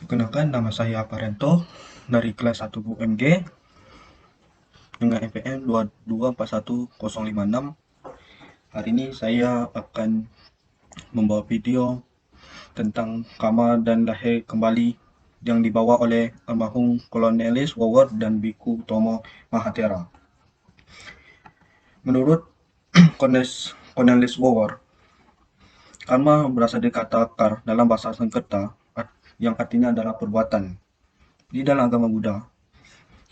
Perkenalkan, nama saya Parento dari kelas 1 UMG dengan NPM 2241056. Hari ini saya akan membawa video tentang Karma dan Lahir Kembali yang dibawa oleh almarhum Kolonel Wawor dan Biku Tomo Mahathira. Menurut Kolonel Wawor, karma berasal dari kata kar dalam bahasa Sanskerta yang artinya adalah perbuatan. Di dalam agama Buddha,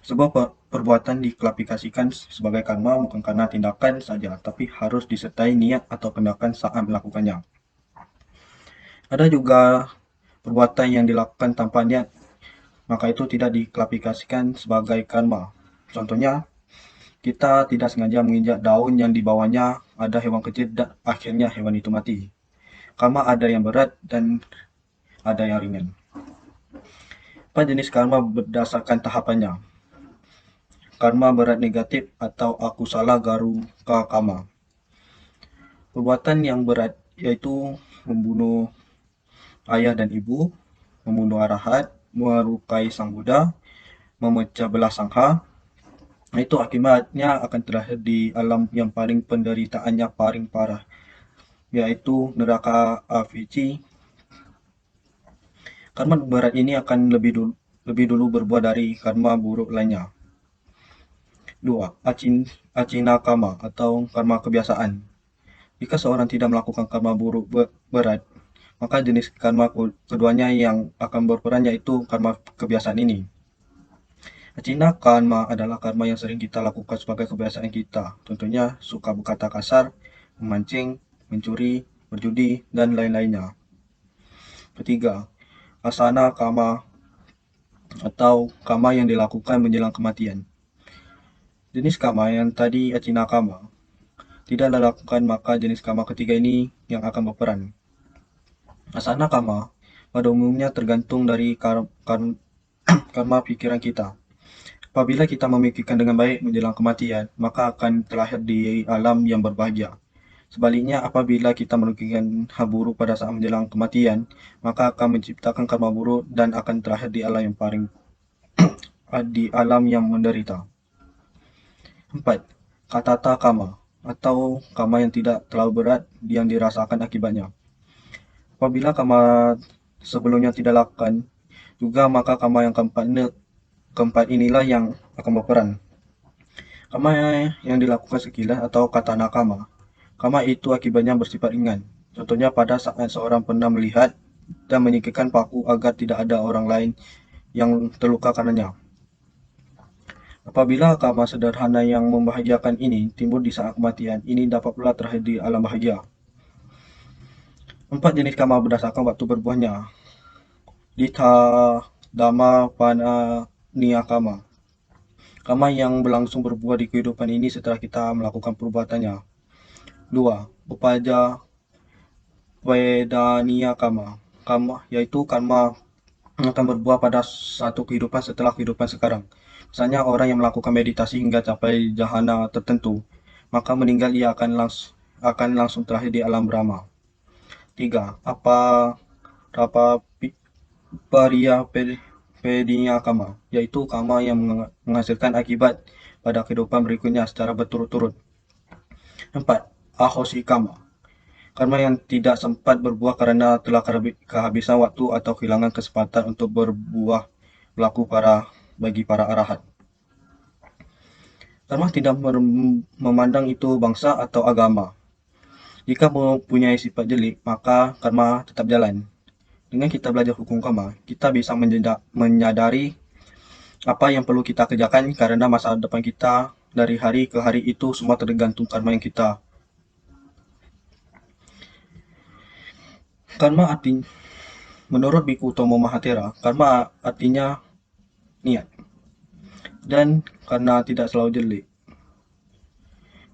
sebuah perbuatan diklasifikasikan sebagai karma bukan karena tindakan saja, tapi harus disertai niat atau tindakan saat melakukannya. Ada juga perbuatan yang dilakukan tanpa niat, maka itu tidak diklasifikasikan sebagai karma. Contohnya, kita tidak sengaja menginjak daun yang di bawahnya ada hewan kecil dan akhirnya hewan itu mati. Karma ada yang berat dan ada yang ringan. Apa jenis karma berdasarkan tahapannya? Karma berat negatif atau aku salah garuka karma. Perbuatan yang berat yaitu membunuh ayah dan ibu, membunuh arahat, melukai sang Buddha, memecah belah sangha. Itu akibatnya akan terakhir di alam yang paling penderitaannya paling parah, yaitu neraka Avici. Karma berat ini akan lebih dulu berbuah dari karma buruk lainnya. 2. Acina karma atau karma kebiasaan. Jika seorang tidak melakukan karma buruk berat, maka jenis karma keduanya yang akan berperan yaitu karma kebiasaan ini. Acina karma adalah karma yang sering kita lakukan sebagai kebiasaan kita. Contohnya suka berkata kasar, memancing, mencuri, berjudi, dan lain-lainnya. Ketiga, asana karma atau karma yang dilakukan menjelang kematian. Jenis karma yang tadi acina karma tidak dilakukan, maka jenis karma ketiga ini yang akan berperan. Asana karma pada umumnya tergantung dari karma pikiran kita. Apabila kita memikirkan dengan baik menjelang kematian, maka akan terlahir di alam yang berbahagia. Sebaliknya, apabila kita memikirkan hal buruk pada saat menjelang kematian, maka akan menciptakan karma buruk dan akan terlahir di alam yang menderita. 4. Katata karma atau karma yang tidak terlalu berat yang dirasakan akibatnya. Apabila karma sebelumnya tidak lakukan juga, maka karma yang keempat inilah yang akan berperan. Karma yang dilakukan sekilas atau katana karma. Karma itu akibatnya bersifat ringan. Contohnya pada saat seorang pernah melihat dan menyingkirkan paku agar tidak ada orang lain yang terluka karenanya. Apabila karma sederhana yang membahagiakan ini timbul di saat kematian, ini dapat pula terakhir di alam bahagia. 4 jenis karma berdasarkan waktu berbuahnya. Ditha Dhamma Pana Niya karma. Karma yang berlangsung berbuah di kehidupan ini setelah kita melakukan perbuatannya. 2. Upaja Vedaniya karma. Karma yaitu karma yang akan berbuah pada satu kehidupan setelah kehidupan sekarang. Misalnya orang yang melakukan meditasi hingga capai jahana tertentu, maka meninggal ia akan langsung terakhir di alam Brahma. 3. Apa Rapa Pariya Pedinya karma, yaitu karma yang menghasilkan akibat pada kehidupan berikutnya secara berturut-turut. 4. Ahosi karma. Karma yang tidak sempat berbuah karena telah kehabisan waktu atau kehilangan kesempatan untuk berbuah berlaku bagi para arahat. Karma tidak memandang itu bangsa atau agama. Jika mempunyai sifat jelek, maka karma tetap jalan. Dengan kita belajar hukum karma, kita bisa menyadari apa yang perlu kita kerjakan karena masa depan kita dari hari ke hari itu semua tergantung karma yang kita. Karma artinya, menurut Biku Tomo Mahathira, karma artinya niat. Dan karena tidak selalu jelek.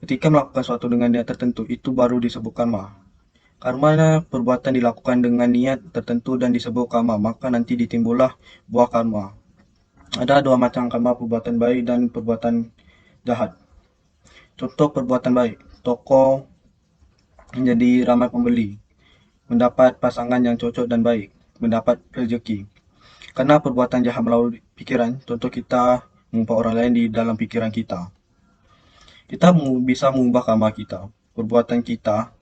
Ketika melakukan sesuatu dengan niat tertentu, itu baru disebut karma. Karma perbuatan dilakukan dengan niat tertentu dan disebut karma, maka nanti ditimbullah buah karma. Ada dua macam karma, perbuatan baik dan perbuatan jahat. Contoh perbuatan baik, toko menjadi ramai pembeli, mendapat pasangan yang cocok dan baik, mendapat rezeki. Karena perbuatan jahat melalui pikiran, contoh kita mengubah orang lain di dalam pikiran kita. Kita bisa mengubah karma kita, perbuatan kita,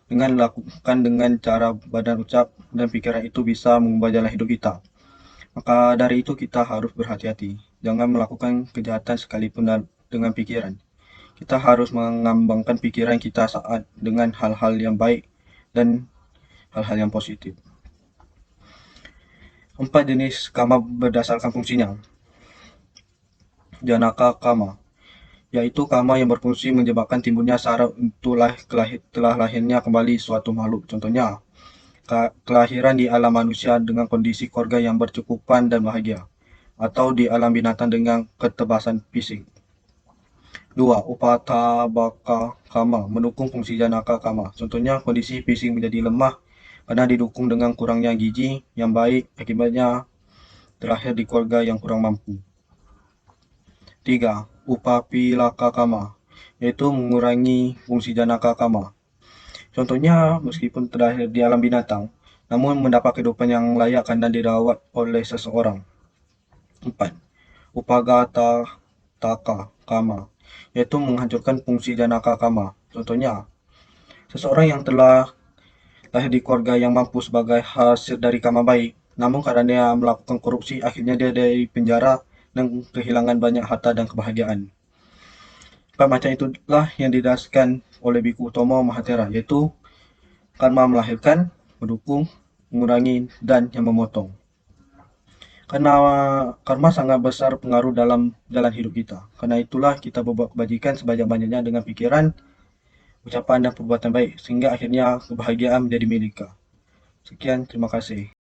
dengan lakukan dengan cara badan, ucap, dan pikiran itu bisa mengubah jalan hidup kita. Maka dari itu kita harus berhati-hati. Jangan melakukan kejahatan sekalipun dengan pikiran. Kita harus mengembangkan pikiran kita saat dengan hal-hal yang baik dan hal-hal yang positif. 4 jenis karma berdasarkan fungsinya. Janaka karma, yaitu karma yang berfungsi menyebabkan timbulnya syarat untuk telah lahirnya kembali suatu makhluk. Contohnya, kelahiran di alam manusia dengan kondisi keluarga yang bercukupan dan bahagia, atau di alam binatang dengan ketebasan fisik. 2. Upatabaka karma, mendukung fungsi janaka karma. Contohnya, kondisi fisik menjadi lemah karena didukung dengan kurangnya gizi yang baik, akibatnya terlahir di keluarga yang kurang mampu. 3. Upapilaka karma, yaitu mengurangi fungsi janaka karma. Contohnya, meskipun terlahir di alam binatang, namun mendapat kehidupan yang layak karena dirawat oleh seseorang. 4. Upagata taka karma, yaitu menghancurkan fungsi janaka karma. Contohnya, seseorang yang telah lahir di keluarga yang mampu sebagai hasil dari karma baik, namun karena dia melakukan korupsi, akhirnya dia dari penjara dan kehilangan banyak harta dan kebahagiaan. Macam itulah yang didasarkan oleh Biku Utomo Mahathira, yaitu karma melahirkan, mendukung, mengurangi, dan yang memotong. Karena karma sangat besar pengaruh dalam jalan hidup kita. Karena itulah kita berbuat kebajikan sebanyak-banyaknya dengan pikiran, ucapan, dan perbuatan baik, sehingga akhirnya kebahagiaan menjadi milik kita. Sekian, terima kasih.